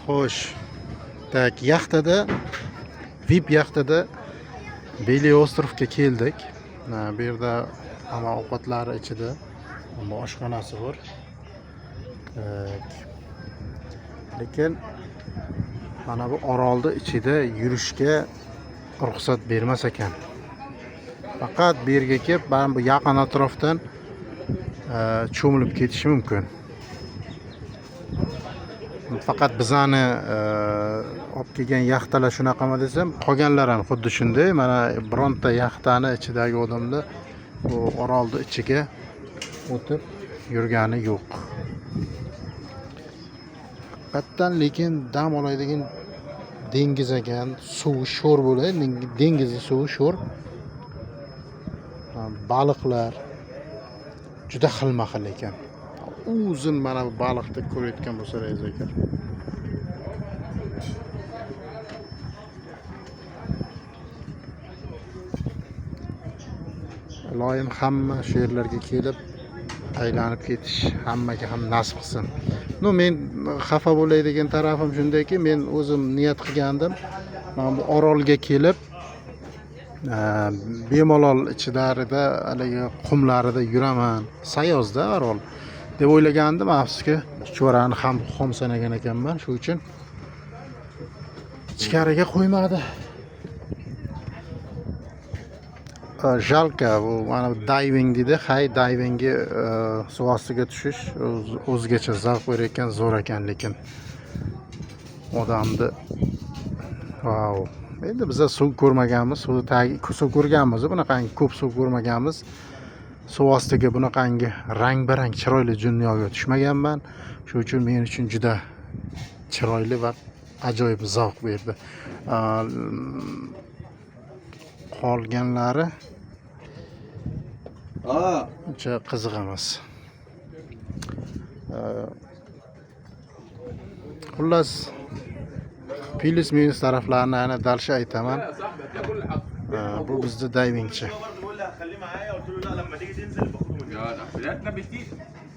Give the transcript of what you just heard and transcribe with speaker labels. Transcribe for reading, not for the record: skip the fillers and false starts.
Speaker 1: Xo'sh. Tak, yaxtada VIP yaxtada Beli ostrovga keldik. Bu yerda hamma ovqatlari ichida oshxonasi bor. Lekin mana bu orolda ichida yurishga ruxsat bermas ekan. Faqat bu yerga kelib, mana bu yaqin atrofdan cho'milib ketish mumkin. Faqat bizani olib kelgan yaxtalar shunaqami desam, qolganlar ham xuddi shunday. Mana bironta yaxtani ichidagi odamlar bu orolda ichiga o'tib yurgani yo'q. Haqiqatan lekin dam oladigan dengiz ekan, suvi sho'r bo'ladi, dengizni suvi sho'r. Baliqlar juda xilma-xil ekan. Uzun mana bu baliqni ko'rayotgan bo'lsangiz ekan. Iloyim hamma shu yerlarga kelib aylanib ketish hammaga ham nasib qilsin. Men xafa bo'ladigan tarafim shundayki, men o'zim niyat qilgandim. Mana bu orolga kelib bemalol ichilarida, haligi qumlarida yuraman. Sayozda orol deb o'ylagandim, afsuski chuchvarani ham xom sanagan ekanman, shu uchun ichkariga qo'ymadi. Jalka bu mana diving deydi. Hay, divingga suv ostiga tushish o'zgacha zavq berayotgan, zo'r ekan, lekin odamni wow. Endi biz suv ko'rmaganmiz, suv ko'rganmiz, bunaqangi ko'p suv ko'rmaganmiz. Suv ostiga bunaqangi rang-barang chiroyli dunyoga tushmaganman. Shuning uchun men uchun juda chiroyli va ajoyib zavq berdi. Qolganlari uncha qiziq emas. Xullas, plus minus taraflarini ana dalsha aytaman. Bu bizda divingchi.